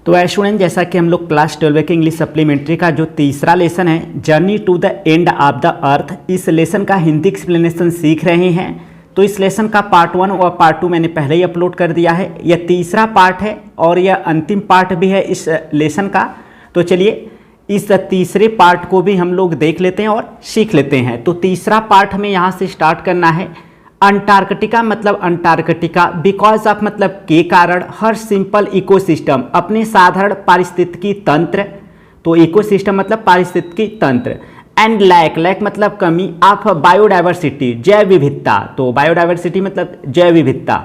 तो स्टूडेंट, जैसा कि हम लोग क्लास 12 के इंग्लिश सप्लीमेंट्री का जो तीसरा लेसन है journey to the end of the earth, इस लेसन का हिंदी एक्सप्लेनेशन सीख रहे हैं। तो इस लेसन का पार्ट 1 और पार्ट 2 मैंने पहले ही अपलोड कर दिया है। यह तीसरा पार्ट है और यह अंतिम पार्ट भी है इस लेसन का। तो चलिए इस तीसरे पार्ट को भी हम लोग देख लेते हैं और सीख लेते हैं। तो तीसरा पार्ट हमें यहाँ से स्टार्ट करना है। अंटार्कटिका मतलब अंटार्कटिका, बिकॉज ऑफ मतलब के कारण, हर सिंपल इकोसिस्टम अपने साधारण पारिस्थितिकी तंत्र, तो इकोसिस्टम मतलब पारिस्थितिकी तंत्र, एंड लैक मतलब कमी ऑफ बायोडाइवर्सिटी जैव विविधता, तो बायोडाइवर्सिटी मतलब जैव विविधता।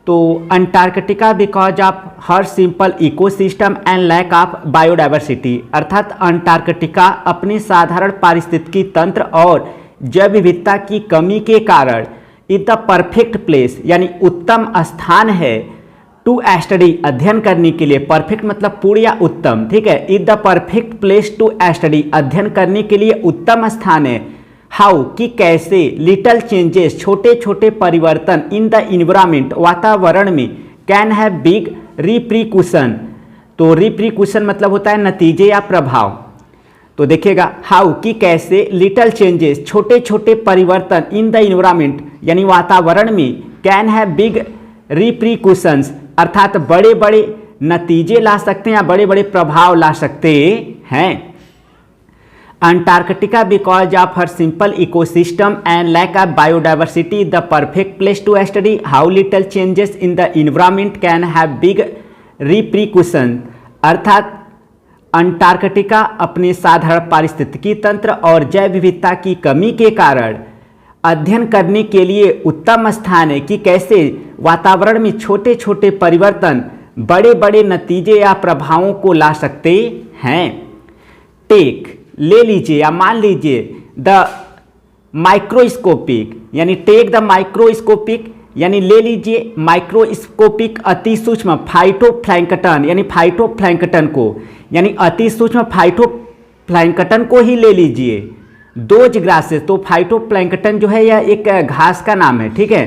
तो Antarctica because of her simple ecosystem and lack of biodiversity, अर्थात अंटार्कटिका अपने साधारण पारिस्थितिकी तंत्र और जैव विविधता की कमी के कारण इज द परफेक्ट प्लेस यानी उत्तम स्थान है टू स्टडी अध्ययन करने के लिए। परफेक्ट मतलब पूर्ण या उत्तम, ठीक है। Is the perfect place to study अध्ययन करने के लिए उत्तम स्थान है। हाउ कि कैसे, लिटल चेंजेस छोटे छोटे परिवर्तन इन द इन्वायरमेंट वातावरण में, कैन हैव बिग रिप्रीकूशन, तो रिप्रीकूशन मतलब होता है नतीजे या प्रभाव। तो देखिएगा हाउ कि कैसे, लिटल चेंजेस छोटे छोटे परिवर्तन इन द इन्वायरमेंट यानी वातावरण में, कैन हैव बिग रिप्रीकूशंस अर्थात बड़े बड़े नतीजे ला सकते हैं या बड़े बड़े प्रभाव ला सकते हैं। Antarctica because of her simple ecosystem and lack of biodiversity the perfect place to study how little changes in the environment can have big repercussion, अर्थात अंटार्कटिका अपने साधारण पारिस्थितिकी तंत्र और जैव विविधता की कमी के कारण अध्ययन करने के लिए उत्तम स्थान है कि कैसे वातावरण में छोटे छोटे परिवर्तन बड़े बड़े नतीजे या प्रभावों को ला सकते हैं। टेक ले लीजिए या मान लीजिए द माइक्रोस्कोपिक यानी टेक द माइक्रोस्कोपिक यानी ले लीजिए माइक्रोस्कोपिक अति सूक्ष्म फाइटोप्लैंक्टन यानी फाइटोप्लैंक्टन को, यानी अति सूक्ष्म फाइटोप्लैंक्टन को ही ले लीजिए। दोज ग्रासेस, तो फाइटोप्लैंक्टन जो है यह एक घास का नाम है, ठीक है।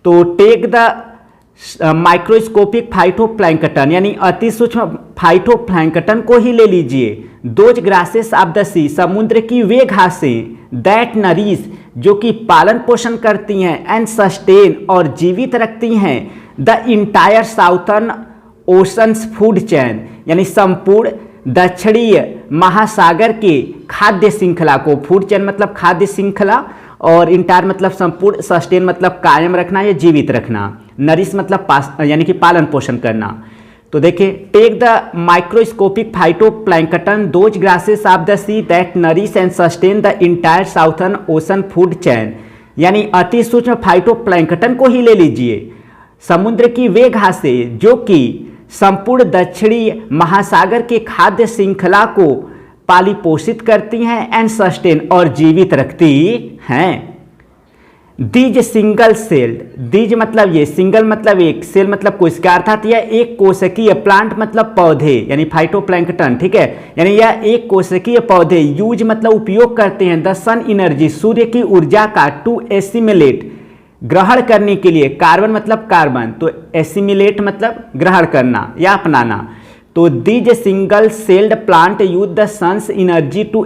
तो टेक द माइक्रोस्कोपिक फाइटोप्लैंक्टन यानी अति सूक्ष्म फाइटोप्लैंक्टन को ही ले लीजिए। दोज ग्रासेस ऑफ द सी, समुद्र की वे घासें, दैट नरीश जो कि पालन पोषण करती हैं, एंड सस्टेन और जीवित रखती हैं, the entire southern oceans food chain यानी संपूर्ण दक्षिणीय महासागर के खाद्य श्रृंखला को, फूड चैन मतलब खाद्य श्रृंखला और इंटायर मतलब संपूर्ण, सस्टेन मतलब कायम रखना या जीवित रखना, नरिश मतलब यानी कि पालन पोषण करना। तो देखिए take the microscopic phytoplankton those grasses of the sea that nourish and sustain the entire southern ocean food chain, यानी अति सूक्ष्म फाइटोप्लैंक्टन को ही ले लीजिए। समुद्र की वे घासें जो कि संपूर्ण दक्षिणी महासागर के खाद्य श्रृंखला को पालिपोषित करती हैं, एंड सस्टेन और जीवित रखती हैं। दीज सिंगल सेल्ड, दीज मतलब ये, सिंगल मतलब एक, सेल मतलब कोशिका, अर्थात यह एक कोशिकीय, प्लांट मतलब पौधे यानी फाइटोप्लैंक्टन, ठीक है। यानी यह एक कोशिकीय पौधे यूज मतलब उपयोग करते हैं द सन एनर्जी सूर्य की ऊर्जा का, टू एसिमिलेट ग्रहण करने के लिए, कार्बन मतलब कार्बन, तो एसिमिलेट मतलब ग्रहण करना या अपनाना। तो these single celled plant use the sun's energy to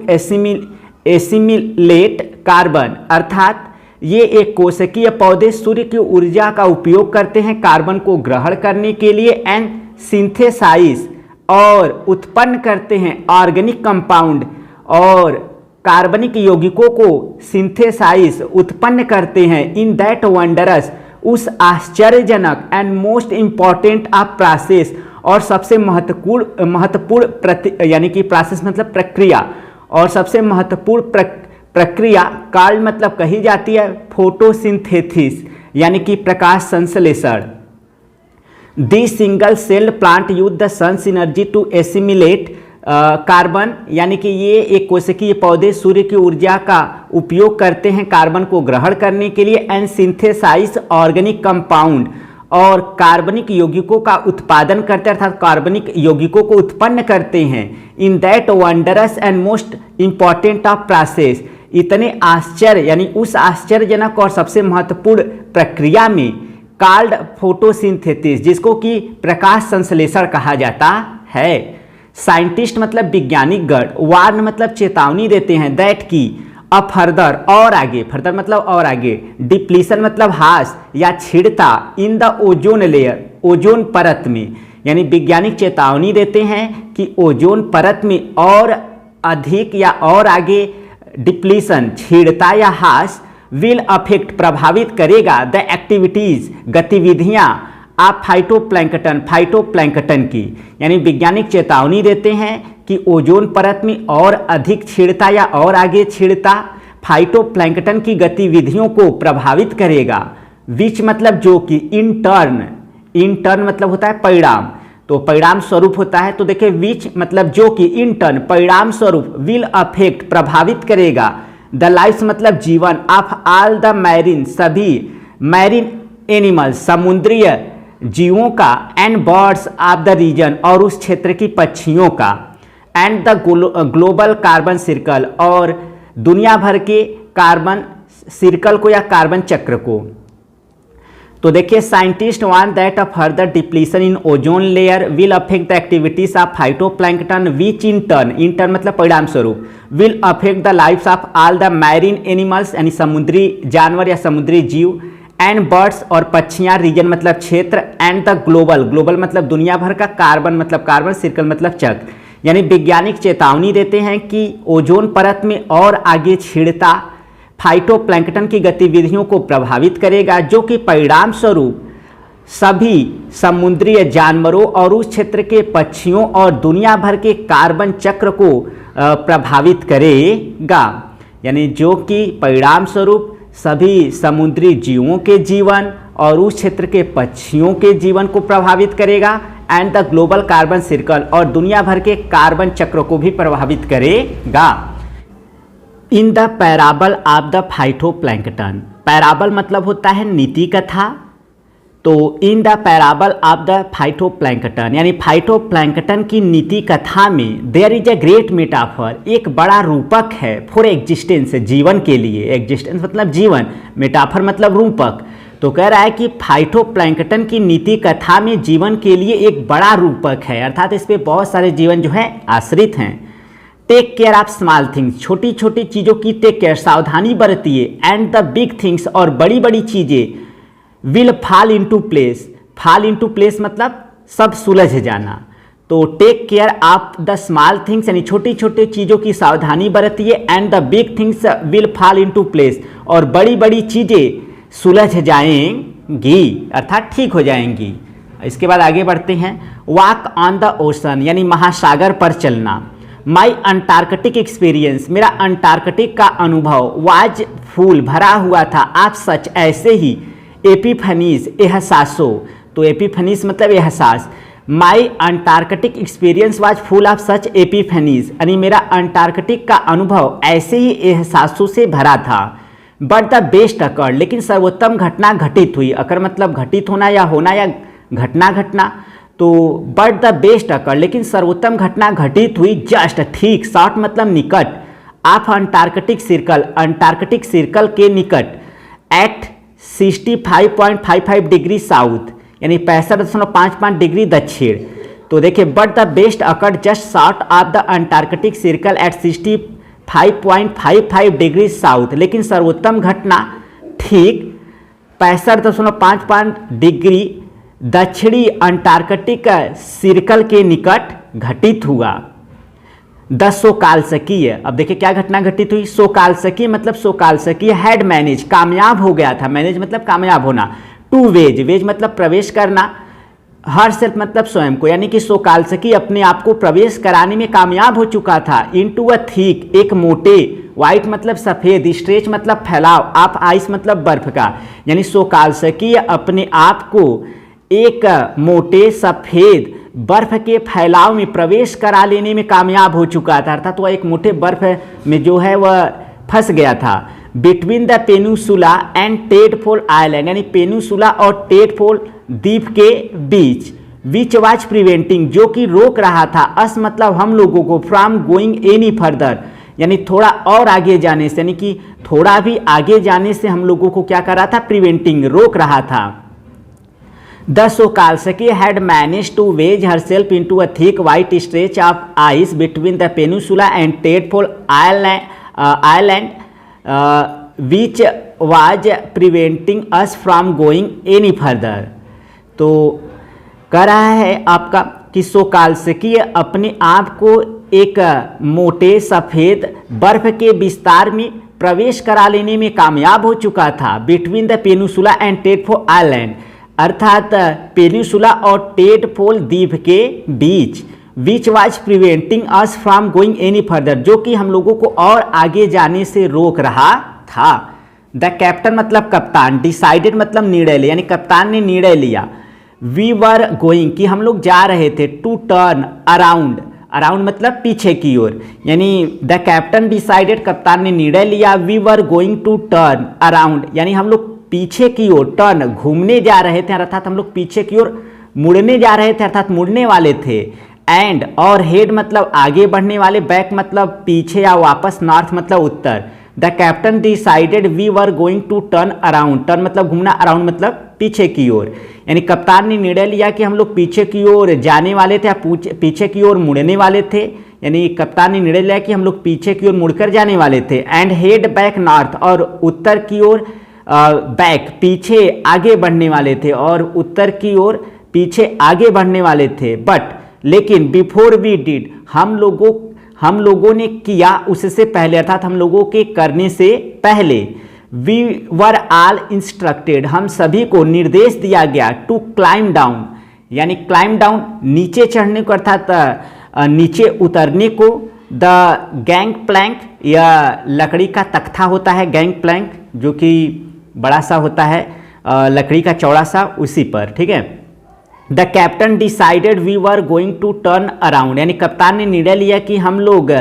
assimilate carbon, अर्थात ये एक कोशिकीय पौधे सूर्य की ऊर्जा का उपयोग करते हैं कार्बन को ग्रहण करने के लिए, एंड सिंथेसाइज और उत्पन्न करते हैं ऑर्गेनिक कंपाउंड, और कार्बनिक यौगिकों को सिंथेसाइज उत्पन्न करते हैं इन दैट वंडरस, उस आश्चर्यजनक and most important of process, और सबसे महत्वपूर्ण यानी कि प्रोसेस मतलब प्रक्रिया, और सबसे महत्वपूर्ण प्रक्रिया काल मतलब कही जाती है फोटोसिंथेसिस यानी कि प्रकाश संश्लेषण। The single celled plant use the sun's energy to assimilate carbon, यानी कि ये एक कोशिकीय पौधे सूर्य की ऊर्जा का उपयोग करते हैं कार्बन को ग्रहण करने के लिए, एंड सिंथेसाइज ऑर्गेनिक कंपाउंड, और कार्बनिक यौगिकों का उत्पादन करते हैं अर्थात कार्बनिक यौगिकों को उत्पन्न करते हैं in that wondrous and most important of process, इतने आश्चर्य यानी उस आश्चर्यजनक और सबसे महत्वपूर्ण प्रक्रिया में, कॉल्ड फोटोसिंथेसिस जिसको कि प्रकाश संश्लेषण कहा जाता है। साइंटिस्ट मतलब वैज्ञानिक गण, वार्न मतलब चेतावनी देते हैं, दैट की, अ फर्दर और आगे, फर्दर मतलब और आगे, डिप्लीशन मतलब हास या छिड़ता, in the ozone layer, ozone परत में, यानी वैज्ञानिक चेतावनी देते हैं कि ओजोन परत में और अधिक या और आगे डिप्लीशन, छीड़ता या हास, विल अफेक्ट प्रभावित करेगा, द एक्टिविटीज, गतिविधियां आप फाइटोप्लैंकटन, फाइटोप्लैंकटन की, यानी वैज्ञानिक चेतावनी देते हैं कि ओजोन परत में और अधिक छीड़ता या और आगे छीड़ता फाइटोप्लैंकटन की गतिविधियों को प्रभावित करेगा। विच मतलब जो कि, इन टर्न, इन टर्न मतलब होता है परिणाम, तो परिणाम स्वरूप होता है। तो देखिए विच मतलब जो कि, इन टर्न परिणाम स्वरूप, विल अफेक्ट प्रभावित करेगा, द लाइफ मतलब जीवन, ऑफ ऑल द मैरिन, सभी मैरिन एनिमल्स समुद्रीय जीवों का, and birds of the region और उस क्षेत्र की पक्षियों का, and the global carbon circle और दुनिया भर के कार्बन सर्कल को या कार्बन चक्र को। तो देखिए scientist want that a further depletion in ozone layer will affect the activities of phytoplankton which in turn मतलब परिणाम स्वरूप, will affect the lifes of all the marine animals, यानी समुद्री जानवर या समुद्री जीव, एंड बर्ड्स और पक्षियां, रीजन मतलब क्षेत्र, एंड द ग्लोबल, ग्लोबल मतलब दुनिया भर का, कार्बन मतलब कार्बन, सर्कल मतलब चक्र, यानी वैज्ञानिक चेतावनी देते हैं कि ओजोन परत में और आगे छिड़ता फाइटोप्लैंकटन की गतिविधियों को प्रभावित करेगा, जो कि परिणाम स्वरूप सभी समुद्रीय जानवरों और उस क्षेत्र के पक्षियों और दुनिया भर के कार्बन चक्र को प्रभावित करेगा, यानी जो कि परिणाम स्वरूप सभी समुद्री जीवों के जीवन और उस क्षेत्र के पक्षियों के जीवन को प्रभावित करेगा, and the global carbon circle और दुनिया भर के कार्बन चक्र को भी प्रभावित करेगा। In the parable of the phytoplankton, parable मतलब होता है नीति कथा, तो in the parable of the phytoplankton यानी फाइटोप्लैंकटन की नीति कथा में there is a great metaphor, एक बड़ा रूपक है, फॉर एग्जिस्टेंस, जीवन के लिए, एग्जिस्टेंस मतलब जीवन, मेटाफर मतलब रूपक। तो कह रहा है कि फाइटोप्लैंकटन की नीति कथा में जीवन के लिए एक बड़ा रूपक है, अर्थात इस पे बहुत सारे जीवन जो है आश्रित हैं। Take care of small things, छोटी छोटी चीज़ों की टेक केयर, सावधानी बरतिए, एंड द बिग थिंग्स और बड़ी बड़ी चीज़ें, will fall into place, fall into place मतलब सब सुलझ जाना। तो take care of the small things यानी छोटी छोटी चीज़ों की सावधानी बरतिए, and the big things will fall into place और बड़ी बड़ी चीज़ें सुलझ जाएंगी अर्थात ठीक हो जाएंगी। इसके बाद आगे बढ़ते हैं। वॉक ऑन द ओशन यानी महासागर पर चलना। माई अंटार्कटिक एक्सपीरियंस, मेरा अंटार्कटिक का अनुभव, वाज फूल भरा हुआ था, आप सच ऐसे ही, एपिफनीज एहसासों, तो एपिफनीज मतलब एहसास, my Antarctic experience was full of such epiphanies यानी मेरा अंटार्कटिक का अनुभव ऐसे ही एहसासों से भरा था। बट द बेस्ट अकर, लेकिन सर्वोत्तम घटना घटित हुई, अकर मतलब घटित होना या घटना घटना, तो बट द बेस्ट अकर लेकिन सर्वोत्तम घटना घटित हुई जस्ट ठीक, शॉर्ट मतलब निकट, of Antarctic circle, Antarctic circle के निकट, एट 65.55 डिग्री साउथ यानी 65.55 डिग्री दक्षिण। तो देखिए but the best occurred just short of the Antarctic circle eight 65.55 degree south, लेकिन सर्वोत्तम घटना ठीक 65.55 डिग्री दक्षिणी अंटार्कटिक सर्कल के निकट घटित हुआ। द सोकाल्स्की, अब देखिए क्या घटना घटित हुई। सोकाल्स्की मतलब सोकाल्स्की हैड मैनेज, कामयाब हो गया था, मैनेज मतलब कामयाब होना, टू वेज, वेज मतलब प्रवेश करना, हर सेल्फ मतलब स्वयं को, यानी कि सोकाल्स्की अपने आप को प्रवेश कराने में कामयाब हो चुका था, इनटू अ थिक एक मोटे, वाइट मतलब सफ़ेद, स्ट्रेच मतलब फैलाव, ऑफ आइस मतलब बर्फ का, यानी सोकाल्स्की अपने आप को एक मोटे सफ़ेद बर्फ के फैलाव में प्रवेश करा लेने में कामयाब हो चुका था, अर्थात वह एक मोटे बर्फ में जो है वह फंस गया था। Between the peninsula and Tedfall island यानी पेनिनसुला और टेडफॉल द्वीप के बीच, विच वाज प्रिवेंटिंग जो कि रोक रहा था, अस मतलब हम लोगों को, फ्रॉम गोइंग एनी फर्दर यानी थोड़ा और आगे जाने से, यानी कि थोड़ा भी आगे जाने से हम लोगों को क्या कर रहा था, प्रिवेंटिंग रोक रहा था। The Sokalsky had managed to wedge herself into a thick white stretch of ice between the peninsula and Tadpole Island, which was preventing us from going any further। तो कह रहा है आपका कि सोकाल्स्की अपने आप को एक मोटे सफ़ेद बर्फ के विस्तार में प्रवेश करा लेने में कामयाब हो चुका था। Between the peninsula and Tadpole island, अर्थात पेनिसुला और टेडपोल द्वीप के बीच, which was preventing us from going any further, जो कि हम लोगों को और आगे जाने से रोक रहा था। द कैप्टन मतलब कप्तान, डिसाइडेड मतलब निर्णय लिया, यानी कप्तान ने निर्णय लिया। वी वर गोइंग कि हम लोग जा रहे थे, टू टर्न अराउंड, अराउंड मतलब पीछे की ओर, यानी द कैप्टन डिसाइडेड कप्तान ने निर्णय लिया। We were going to turn around, यानी हम लोग पीछे की ओर, टर्न घूमने जा रहे थे, अर्थात हम लोग पीछे की ओर मुड़ने जा रहे थे, अर्थात मुड़ने वाले थे। एंड और हेड मतलब आगे बढ़ने वाले, बैक मतलब पीछे या वापस, नॉर्थ मतलब उत्तर। The captain decided we were going to turn around, turn मतलब घूमना, अराउंड मतलब पीछे की ओर, यानी कप्तान ने निर्णय लिया कि हम लोग पीछे की ओर जाने वाले थे, पीछे की ओर मुड़ने वाले थे, यानी कप्तान ने निर्णय लिया कि हम लोग पीछे की ओर मुड़कर जाने वाले थे। एंड हेड बैक नॉर्थ, और उत्तर की ओर बैक पीछे आगे बढ़ने वाले थे, और उत्तर की ओर पीछे आगे बढ़ने वाले थे। बट लेकिन बिफोर वी डिड, हम लोगों ने किया उससे पहले, अर्थात हम लोगों के करने से पहले। वी वर ऑल इंस्ट्रक्टेड, हम सभी को निर्देश दिया गया, टू क्लाइम डाउन, यानी क्लाइम डाउन नीचे चढ़ने को, अर्थात नीचे उतरने को। द गैंग प्लैंक, या लकड़ी का तख्ता होता है गैंग प्लैंक, जो कि बड़ा सा होता है, लकड़ी का चौड़ा सा, उसी पर, ठीक है। The captain decided we were going to turn around, यानी कप्तान ने निर्णय लिया कि हम लोग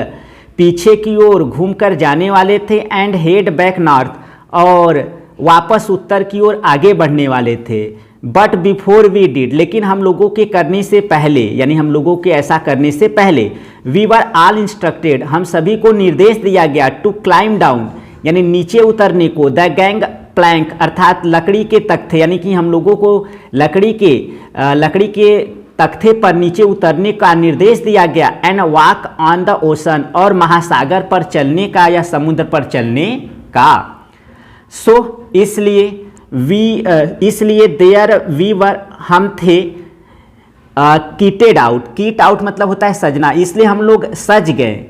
पीछे की ओर घूमकर जाने वाले थे। एंड हेड बैक नॉर्थ, और वापस उत्तर की ओर आगे बढ़ने वाले थे। बट बिफोर वी डिड, लेकिन हम लोगों के करने से पहले, यानी हम लोगों के ऐसा करने से पहले, वी वर ऑल इंस्ट्रक्टेड, हम सभी को निर्देश दिया गया, टू क्लाइम डाउन, यानी नीचे उतरने को। द गैंग प्लैंक, अर्थात लकड़ी के तख्ते, यानी कि हम लोगों को लकड़ी के तख्ते पर नीचे उतरने का निर्देश दिया गया। And walk on the ocean, और महासागर पर चलने का या समुद्र पर चलने का। सो इसलिए देयर वी वर, हम थे, कीटेड आउट, कीट आउट मतलब होता है सजना, इसलिए हम लोग सज गए।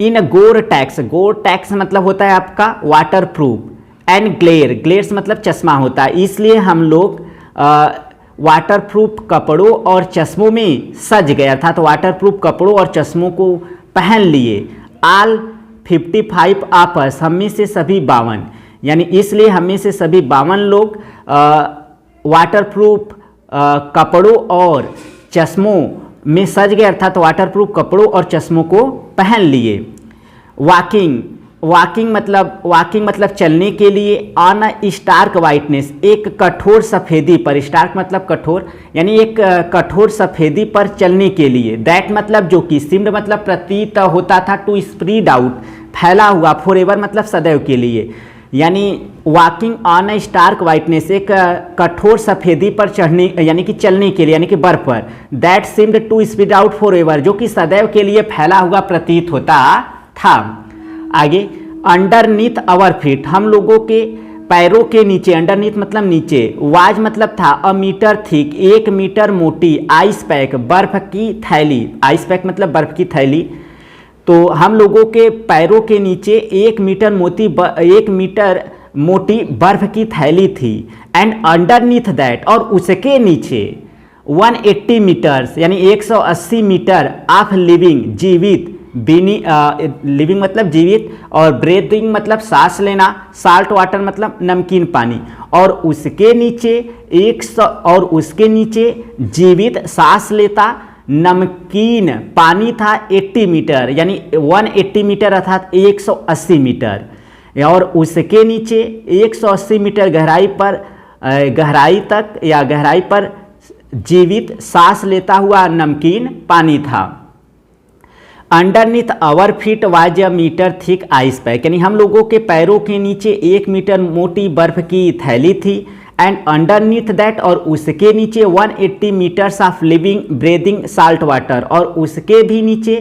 इन गोर टैक्स मतलब होता है आपका वाटर प्रूफ। एंड ग्लेयर्स मतलब चश्मा होता है, इसलिए हम लोग वाटर प्रूफ कपड़ों और चश्मों में सज गए, अर्थात वाटर प्रूफ कपड़ों और चश्मों को पहन लिए। ऑल 55 आपस, हम में से सभी 52, यानी इसलिए हम में से सभी 52 लोग वाटर प्रूफ कपड़ों और चश्मों में सज गए, अर्थात वाटर प्रूफ कपड़ों और चश्मों को पहन लिए। वॉकिंग मतलब चलने के लिए। ऑन स्टार्क वाइटनेस, एक कठोर सफ़ेदी पर, स्टार्क मतलब कठोर, यानी एक कठोर सफ़ेदी पर चलने के लिए। दैट मतलब जो कि, सिम्ड मतलब प्रतीत होता था, टू स्प्रीड आउट फैला हुआ, फॉरएवर मतलब सदैव के लिए, यानी वॉकिंग ऑन स्टार्क वाइटनेस, एक कठोर सफ़ेदी पर चढ़ने, यानी कि चलने के लिए, यानी कि बर्फ पर। That seemed to spread out forever, जो कि सदैव के लिए फैला हुआ प्रतीत होता था। आगे, अंडरनीथ आवर फीट, हम लोगों के पैरों के नीचे, अंडरनीथ मतलब नीचे, वाज मतलब था, अ मीटर थिक, 1 मीटर मोटी, आइस पैक बर्फ की थैली, आइस पैक मतलब बर्फ की थैली। तो हम लोगों के पैरों के नीचे 1 मीटर मोटी बर्फ की थैली थी। एंड अंडरनीथ दैट, और उसके नीचे 180 मीटर्स, यानी 180 मीटर ऑफ लिविंग, जीवित, लिविंग मतलब जीवित, और ब्रीथिंग मतलब सांस लेना, साल्ट वाटर मतलब नमकीन पानी, और उसके नीचे जीवित सांस लेता नमकीन पानी था 80 मीटर, यानी 180 मीटर अर्थात 180 मीटर, और उसके नीचे 180 मीटर गहराई पर जीवित सांस लेता हुआ नमकीन पानी था। Underneath our feet was a metre thick ice pack, यानी हम लोगों के पैरों के नीचे 1 मीटर मोटी बर्फ की थैली थी। एंड अंडरनीथ दैट, और उसके नीचे 180 metres of living breathing salt water, और उसके भी नीचे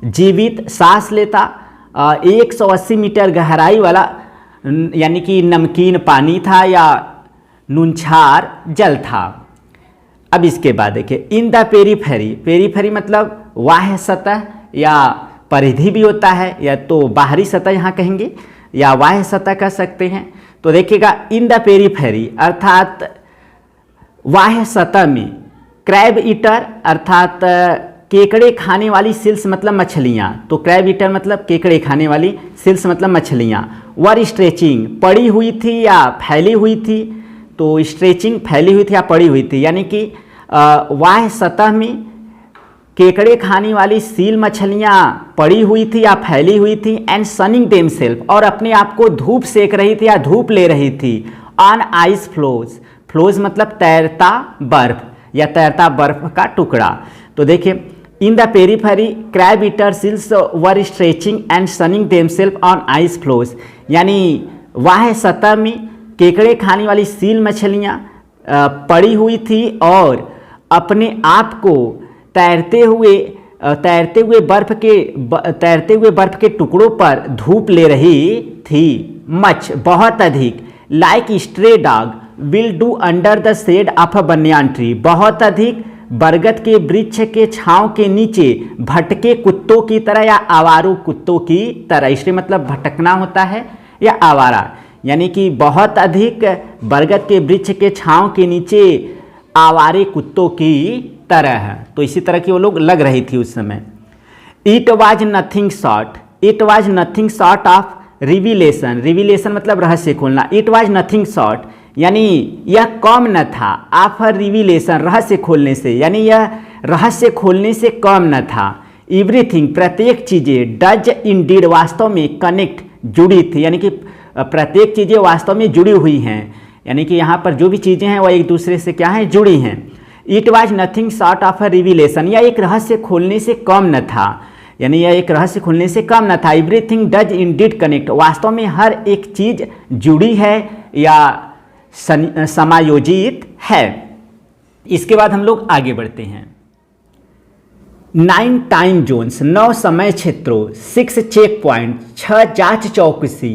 जीवित सांस लेता 180 मीटर गहराई वाला यानी कि नमकीन पानी था या नूनछार जल था। अब इसके बाद देखिए इन द पेरीफेरी, पेरीफेरी मतलब बाह्य सतह या परिधि भी होता है, या तो बाहरी सतह यहाँ कहेंगे या बाह्य सतह कह सकते हैं। तो देखिएगा इन द पेरीफेरी अर्थात बाह्य सतह में क्रैब ईटर अर्थात केकड़े खाने वाली सिल्स मतलब मछलियाँ, तो क्रैब ईटर मतलब केकड़े खाने वाली, सिल्स मतलब मछलियाँ। वर स्ट्रेचिंग पड़ी हुई थी या फैली हुई थी, तो स्ट्रेचिंग फैली हुई थी या पड़ी हुई थी, यानी कि बाह्य सतह में केकड़े खाने वाली सील मछलियाँ पड़ी हुई थी या फैली हुई थी। एंड सनिंग देम सेल्फ, और अपने आप को धूप सेक रही थी या धूप ले रही थी। ऑन आइस फ्लोज, फ्लोज मतलब तैरता बर्फ या तैरता बर्फ का टुकड़ा। तो देखिए in the periphery crab eater seals were stretching and sunning themselves on ice floes, यानी बाह्य सतह में केकड़े खाने वाली सील मछलियाँ पड़ी हुई थी और अपने आप को तैरते हुए बर्फ के टुकड़ों पर धूप ले रही थी। मच बहुत अधिक, like stray dog will do under the shade of a banyan tree, बहुत अधिक बरगद के वृक्ष के छांव के नीचे भटके कुत्तों की तरह या आवारू कुत्तों की तरह। स्ट्रे मतलब भटकना होता है या आवारा, यानी कि बहुत अधिक बरगद के वृक्ष के छांव के नीचे आवारे कुत्तों की तरह है। तो इसी तरह की वो लोग लग रही थी उस समय। It was nothing short of revelation, revelation मतलब रहस्य खोलना। इट वाज नथिंग शॉर्ट यानी यह कम न था, ऑफ रिविलेशन रहस्य खोलने से, यानी यह रहस्य खोलने से कम न था। एवरीथिंग प्रत्येक चीज़ें, डज इंडीड वास्तव में, कनेक्ट जुड़ी थी, यानी कि प्रत्येक चीज़ें वास्तव में जुड़ी हुई हैं, यानी कि यहाँ पर जो भी चीज़ें हैं वह एक दूसरे से क्या हैं, जुड़ी हैं। It was nothing short of a revelation, यह एक रहस्य खोलने से कम न था, यानी यह एक रहस्य खोलने से कम न था। एवरीथिंग डज इंडीड कनेक्ट, वास्तव में हर एक चीज़ जुड़ी है या समायोजित है। इसके बाद हम लोग आगे बढ़ते हैं। 9 टाइम जोन्स, 9 समय क्षेत्रों, 6 चेक पॉइंट, 6 जांच चौकसी,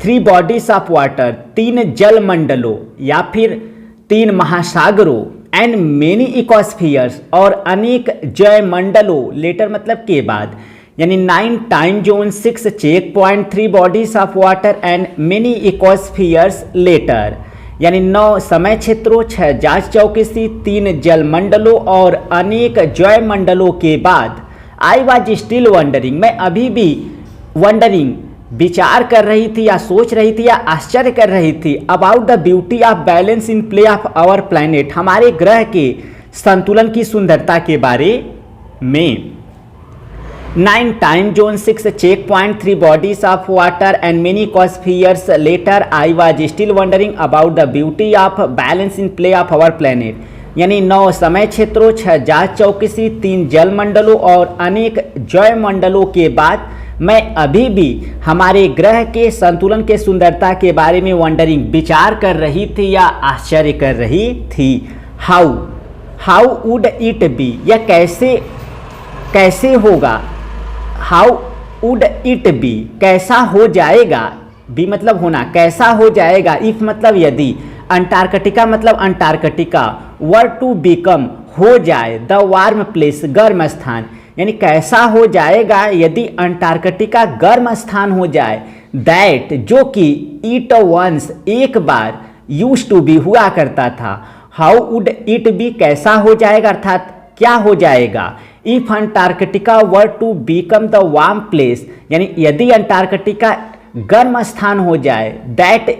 3 बॉडीज ऑफ वाटर, 3 जल मंडलों या फिर 3 महासागरों, एंड मेनी इकोस्फीयर्स और अनेक जयमंडलों, लेटर मतलब के बाद, यानी 9 time zone, 6 check point, 3 bodies of water and many ecospheres later, यानी 9 समय क्षेत्रों, 6 जांच चौकसी, 3 जल मंडलों और अनेक जयमंडलों के बाद आई वॉज स्टिल वंडरिंग, मैं अभी भी वंडरिंग विचार कर रही थी या सोच रही थी या आश्चर्य कर रही थी about the beauty of balance in play of our planet, हमारे ग्रह के संतुलन की सुंदरता के बारे में। 9 time zone, 6 check point, 3 bodies of water and many ecospheres later I was still wondering about the beauty of balance in play of our planet, यानी 9 समय क्षेत्रों, 6 जांच चौकसी, 3 जल मंडलों और अनेक जयमंडलों के बाद मैं अभी भी हमारे ग्रह के संतुलन के सुंदरता के बारे में वंडरिंग विचार कर रही थी या आश्चर्य कर रही थी। हाउ वुड इट बी, यह कैसे होगा, हाउ वुड इट बी कैसा हो जाएगा, बी मतलब होना, कैसा हो जाएगा, इफ मतलब यदि, अंटार्कटिका मतलब अंटार्कटिका, वर टू बिकम हो जाए, द वार्म प्लेस गर्म स्थान, यानी कैसा हो जाएगा यदि अंटार्कटिका गर्म स्थान हो जाए, दैट जो कि इट वंस एक बार, यूज टू बी हुआ करता था। हाउ वुड इट बी कैसा हो जाएगा अर्थात क्या हो जाएगा, if Antarctica were to become the warm place, यानी यदि अंटार्कटिका गर्म स्थान हो जाए, दैट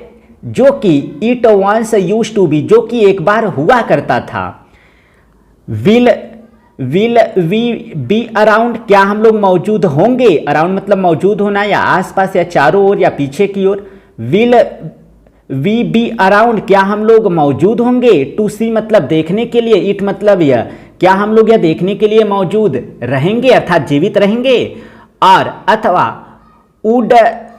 जो कि it once used to be जो कि एक बार हुआ करता था। विल वी बी अराउंड, क्या हम लोग मौजूद होंगे, अराउंड मतलब मौजूद होना या आसपास या चारों ओर या पीछे की ओर। विल वी बी अराउंड, क्या हम लोग मौजूद होंगे, टू सी मतलब देखने के लिए, इट मतलब यह, क्या हम लोग यह देखने के लिए मौजूद रहेंगे अर्थात जीवित रहेंगे, और अथवा वुड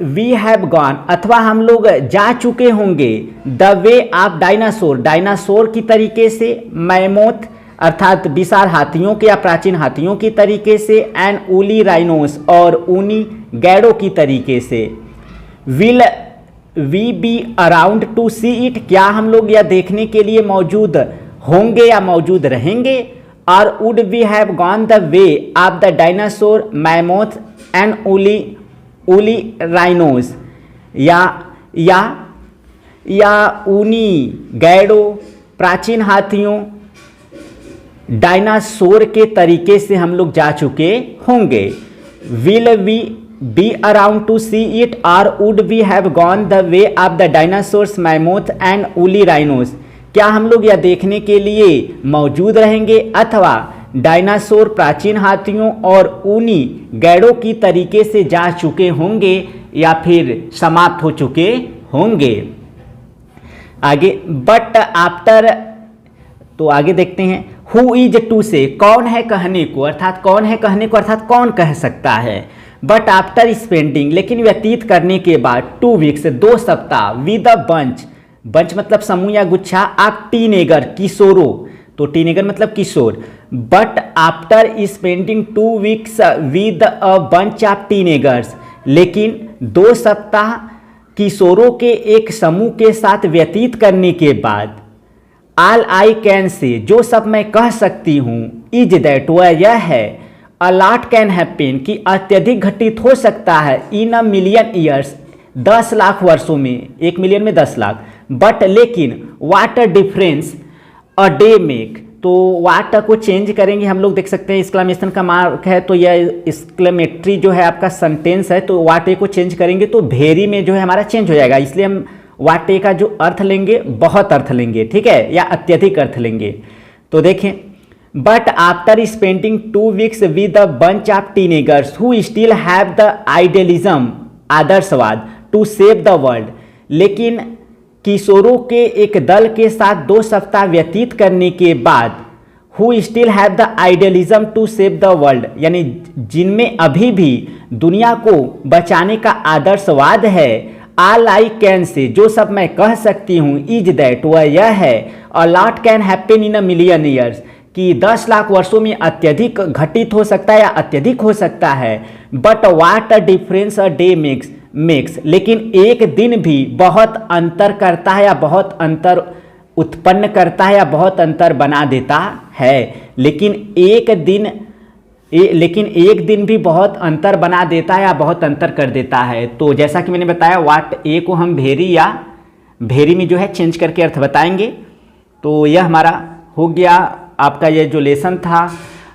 वी हैव गॉन, अथवा हम लोग जा चुके होंगे, the way of dinosaur, dinosaur की तरीके से, मैमोथ अर्थात विशाल हाथियों के या प्राचीन हाथियों की तरीके से, एंड ऊली राइनोस और ऊनी गैड़ों की तरीके से। Will we be around to see it, क्या हम लोग यह देखने के लिए मौजूद होंगे या मौजूद रहेंगे। और would we have gone the way of the dinosaur, mammoth and woolly rhinos, या ऊनी गैड़ों, प्राचीन हाथियों, डायनासोर के तरीके से हम लोग जा चुके होंगे। Will we be around to see it और would we have gone the way of the dinosaurs, mammoth and woolly rhinos, क्या हम लोग यह देखने के लिए मौजूद रहेंगे अथवा डायनासोर, प्राचीन हाथियों और ऊनी गैड़ों की तरीके से जा चुके होंगे या फिर समाप्त हो चुके होंगे। आगे बट आफ्टर, तो आगे देखते हैं। हु इज टू से, कौन है कहने को, अर्थात कौन है कहने को अर्थात कौन कह सकता है। बट आफ्टर स्पेंडिंग, लेकिन व्यतीत करने के बाद, 2 वीक्स 2 सप्ताह, विद अ बंच, बंच मतलब समूह या गुच्छा, आप टीनेगर किशोरों, तो टीनेगर मतलब किशोर। But after spending 2 weeks with a bunch of teenagers, लेकिन 2 सप्ताह किशोरों के एक समूह के साथ व्यतीत करने के बाद, ऑल आई कैन से, जो सब मैं कह सकती हूँ, इज दैट, वह यह है, अ लॉट कैन हैपन, कि अत्यधिक घटित हो सकता है, in a million years, 10 lakh वर्षों में, 1 मिलियन में 10 लाख। बट लेकिन what a difference a day make, तो वाट को चेंज करेंगे हम लोग, देख सकते हैं एक्सक्लेमेशन का मार्क है, तो यह एक्सक्लेमेटरी जो है आपका सेंटेंस है, तो वाट को चेंज करेंगे तो भेरी में जो है हमारा चेंज हो जाएगा, इसलिए हम वाट का जो अर्थ लेंगे बहुत अर्थ लेंगे, ठीक है, या अत्यधिक अर्थ लेंगे। तो देखें, but after spending 2 weeks with a bunch of teenagers who still have the idealism, आदर्शवाद, टू सेव द वर्ल्ड, लेकिन किशोरों के एक दल के साथ 2 सप्ताह व्यतीत करने के बाद, who still have the idealism to save the world, यानी जिनमें अभी भी दुनिया को बचाने का आदर्शवाद है, ऑल आई कैन से, जो सब मैं कह सकती हूँ, इज दैट, वह यह है, a lot can happen in a million years, कि 10 लाख वर्षों में अत्यधिक घटित हो सकता है या अत्यधिक हो सकता है। But what a difference a day makes, लेकिन एक दिन भी बहुत अंतर करता है या बहुत अंतर उत्पन्न करता है या बहुत अंतर बना देता है। लेकिन एक दिन भी बहुत अंतर बना देता है या बहुत अंतर कर देता है। तो जैसा कि मैंने बताया, वाट ए को हम भेरी में जो है चेंज करके अर्थ बताएंगे। तो यह हमारा हो गया आपका ये जो लेसन था,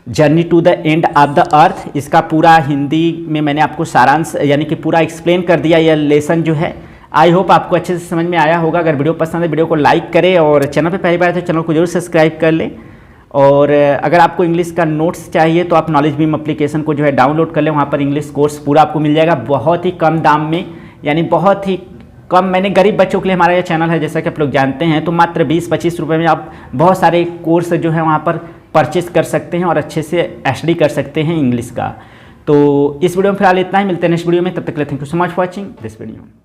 journey to the end of the earth, इसका पूरा हिंदी में मैंने आपको सारांश यानी कि पूरा एक्सप्लेन कर दिया यह लेसन जो है। आई होप आपको अच्छे से समझ में आया होगा। अगर वीडियो पसंद है वीडियो को लाइक करें और चैनल पे पहली बार है तो चैनल को जरूर सब्सक्राइब कर लें। और अगर आपको इंग्लिश का नोट्स चाहिए तो आप नॉलेज बीम एप्लीकेशन को जो है डाउनलोड कर लें, वहाँ पर इंग्लिश कोर्स पूरा आपको मिल जाएगा बहुत ही कम दाम में, यानी बहुत ही कम। मैंने गरीब बच्चों के लिए हमारा यह चैनल है, जैसा कि आप लोग जानते हैं, तो मात्र 20-25 रुपये में आप बहुत सारे कोर्स जो है वहाँ पर परचेस कर सकते हैं और अच्छे से स्टडी कर सकते हैं इंग्लिश का। तो इस वीडियो में फिलहाल इतना ही, मिलते हैं नेक्स्ट वीडियो में, तब तक के लिए thank you so much for watching this video.